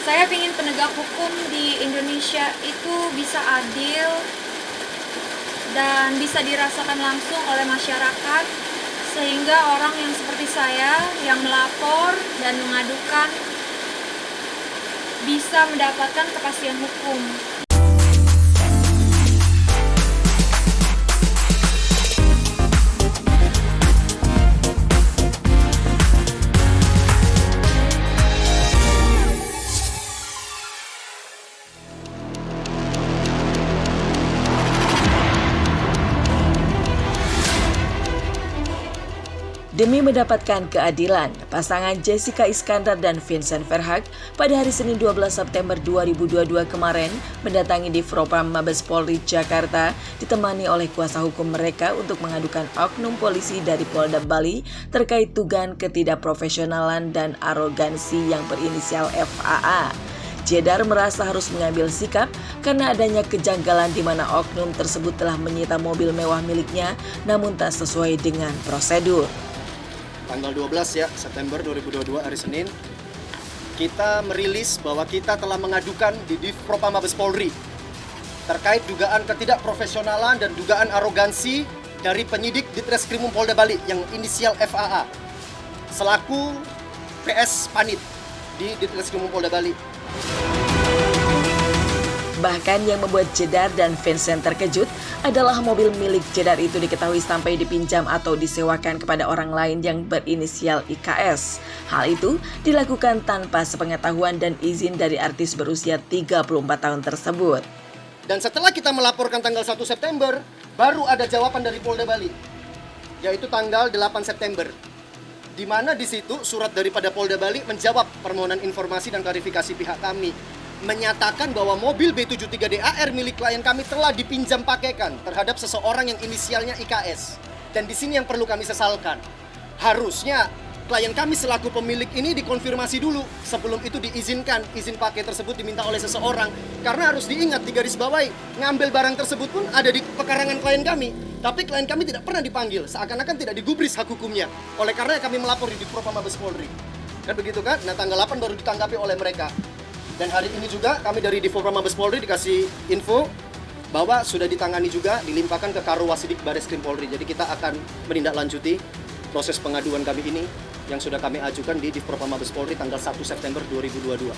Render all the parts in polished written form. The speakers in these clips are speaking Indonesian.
Saya ingin penegak hukum di Indonesia itu bisa adil dan bisa dirasakan langsung oleh masyarakat, sehingga orang yang seperti saya yang melapor dan mengadukan bisa mendapatkan kepastian hukum. Demi mendapatkan keadilan, pasangan Jessica Iskandar dan Vincent Verhaegh pada hari Senin 12 September 2022 kemarin mendatangi Divpropam Mabes Polri Jakarta ditemani oleh kuasa hukum mereka untuk mengadukan oknum polisi dari Polda Bali terkait dugaan ketidakprofesionalan dan arogansi yang berinisial FAA. Jedar merasa harus mengambil sikap karena adanya kejanggalan di mana oknum tersebut telah menyita mobil mewah miliknya namun tak sesuai dengan prosedur. Tanggal 12 ya, September 2022 hari Senin, kita merilis bahwa kita telah mengadukan di Divpropam Mabes Polri terkait dugaan ketidakprofesionalan dan dugaan arogansi dari penyidik Ditreskrimum Polda Bali yang inisial FAA selaku PS Panit di Ditreskrimum Polda Bali. Bahkan yang membuat Jedar dan Vincent terkejut adalah mobil milik Jedar itu diketahui sampai dipinjam atau disewakan kepada orang lain yang berinisial IKS. Hal itu dilakukan tanpa sepengetahuan dan izin dari artis berusia 34 tahun tersebut. Dan setelah kita melaporkan tanggal 1 September, baru ada jawaban dari Polda Bali, yaitu tanggal 8 September. Di mana di situ surat daripada Polda Bali menjawab permohonan informasi dan klarifikasi pihak kami, menyatakan bahwa mobil B73DAR milik klien kami telah dipinjam pakaikan terhadap seseorang yang inisialnya IKS. Dan di sini yang perlu kami sesalkan, harusnya klien kami selaku pemilik ini dikonfirmasi dulu sebelum itu diizinkan izin pakai tersebut diminta oleh seseorang. Karena harus diingat, digarisbawahi, ngambil barang tersebut pun ada di pekarangan klien kami, tapi klien kami tidak pernah dipanggil, seakan-akan tidak digubris hak hukumnya. Oleh karena kami melapor di Divpropam Mabes Polri. Kan begitu kan? Nah, tanggal 8 baru ditanggapi oleh mereka. Dan hari ini juga kami dari Divpropam Mabes Polri dikasih info bahwa sudah ditangani juga, dilimpahkan ke Karowasidik Bareskrim Polri. Jadi kita akan menindaklanjuti proses pengaduan kami ini yang sudah kami ajukan di Divpropam Mabes Polri tanggal 1 September 2022.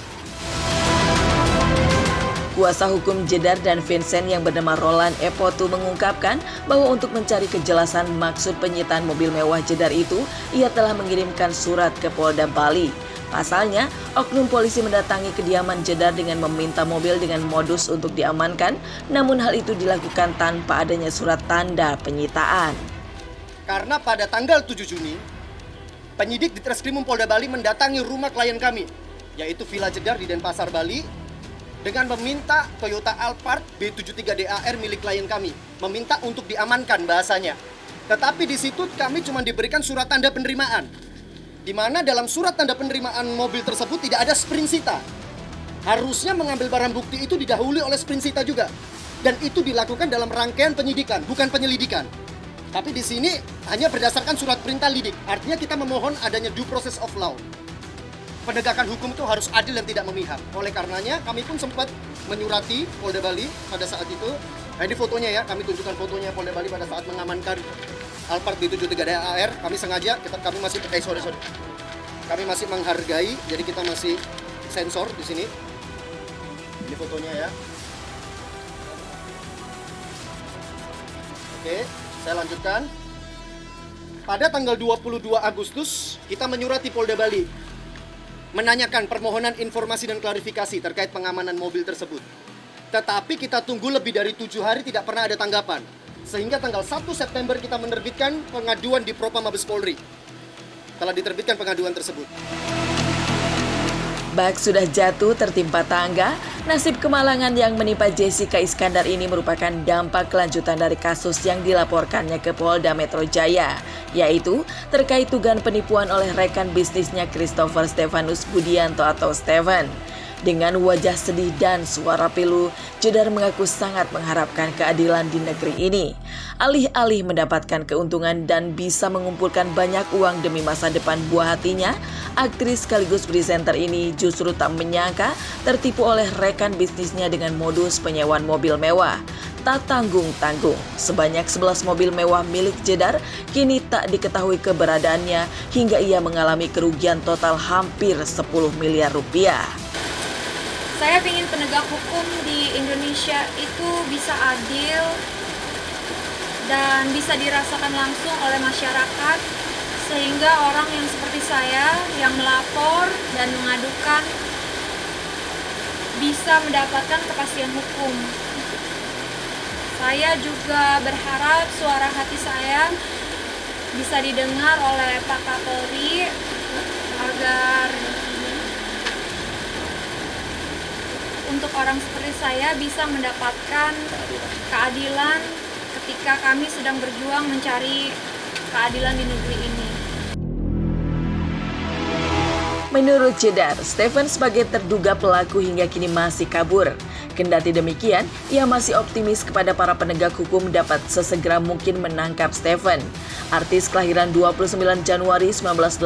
Kuasa hukum Jedar dan Vincent yang bernama Roland Epotu mengungkapkan bahwa untuk mencari kejelasan maksud penyitaan mobil mewah Jedar itu, ia telah mengirimkan surat ke Polda Bali. Pasalnya, oknum polisi mendatangi kediaman Jedar dengan meminta mobil dengan modus untuk diamankan, namun hal itu dilakukan tanpa adanya surat tanda penyitaan. Karena pada tanggal 7 Juni, penyidik Ditreskrimum Polda Bali mendatangi rumah klien kami, yaitu Villa Jedar di Denpasar, Bali, dengan meminta Toyota Alphard B73DAR milik klien kami, meminta untuk diamankan bahasanya. Tetapi di situ kami cuma diberikan surat tanda penerimaan, di mana dalam surat tanda penerimaan mobil tersebut tidak ada sprinsita. Harusnya mengambil barang bukti itu didahului oleh sprinsita juga. Dan itu dilakukan dalam rangkaian penyidikan, bukan penyelidikan. Tapi di sini hanya berdasarkan surat perintah lidik. Artinya kita memohon adanya due process of law. Penegakan hukum itu harus adil dan tidak memihak. Oleh karenanya kami pun sempat menyurati Polda Bali pada saat itu. Nah, ini fotonya ya, kami tunjukkan fotonya Polda Bali pada saat mengamankan Alphard B73DAR. Kami sengaja, kami masih kami masih menghargai, jadi kita masih sensor di sini. Ini fotonya ya. Oke, saya lanjutkan. Pada tanggal 22 Agustus, kita menyurati Polda Bali menanyakan permohonan informasi dan klarifikasi terkait pengamanan mobil tersebut. Tetapi kita tunggu lebih dari 7 hari tidak pernah ada tanggapan. Sehingga tanggal 1 September kita menerbitkan pengaduan di Propam Mabes Polri. Telah diterbitkan pengaduan tersebut. Bak sudah jatuh tertimpa tangga, nasib kemalangan yang menimpa Jessica Iskandar ini merupakan dampak kelanjutan dari kasus yang dilaporkannya ke Polda Metro Jaya, yaitu terkait dugaan penipuan oleh rekan bisnisnya Christopher Stefanus Budianto atau Steven. Dengan wajah sedih dan suara pilu, Jedar mengaku sangat mengharapkan keadilan di negeri ini. Alih-alih mendapatkan keuntungan dan bisa mengumpulkan banyak uang demi masa depan buah hatinya, Aktris sekaligus presenter ini justru tak menyangka tertipu oleh rekan bisnisnya dengan modus penyewaan mobil mewah. Tak tanggung-tanggung, sebanyak 11 mobil mewah milik Jedar kini tak diketahui keberadaannya hingga ia mengalami kerugian total hampir 10 miliar rupiah. Saya ingin penegak hukum di Indonesia itu bisa adil dan bisa dirasakan langsung oleh masyarakat, sehingga orang yang seperti saya yang melapor dan mengadukan bisa mendapatkan kepastian hukum. Saya juga berharap suara hati saya bisa didengar oleh Pak Kapolri agar untuk orang seperti saya bisa mendapatkan keadilan ketika kami sedang berjuang mencari keadilan di negeri ini. Menurut Jedar, Stephen sebagai terduga pelaku hingga kini masih kabur. Kendati demikian, ia masih optimis kepada para penegak hukum dapat sesegera mungkin menangkap Stephen. Artis kelahiran 29 Januari 1988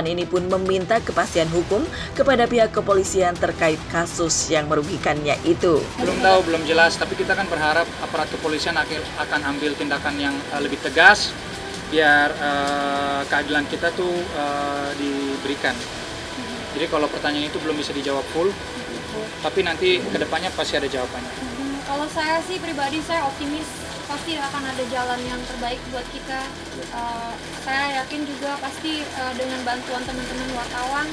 ini pun meminta kepastian hukum kepada pihak kepolisian terkait kasus yang merugikannya itu. Belum tahu, belum jelas, tapi kita kan berharap aparat kepolisian akan ambil tindakan yang lebih tegas biar keadilan kita tuh diberikan. Jadi kalau pertanyaan itu belum bisa dijawab full, tapi nanti kedepannya pasti ada jawabannya. Kalau saya sih pribadi saya optimis pasti akan ada jalan yang terbaik buat kita. Saya yakin juga pasti dengan bantuan teman-teman wartawan,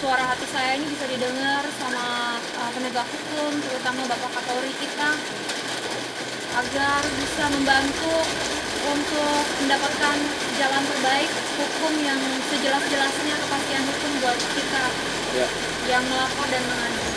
suara hati saya ini bisa didengar sama penegak hukum, terutama Bapak Kapolri kita, agar bisa membantu untuk mendapatkan jalan terbaik hukum yang sejelas-jelasnya, kepastian hukum buat kita yang melapor dan mengadu.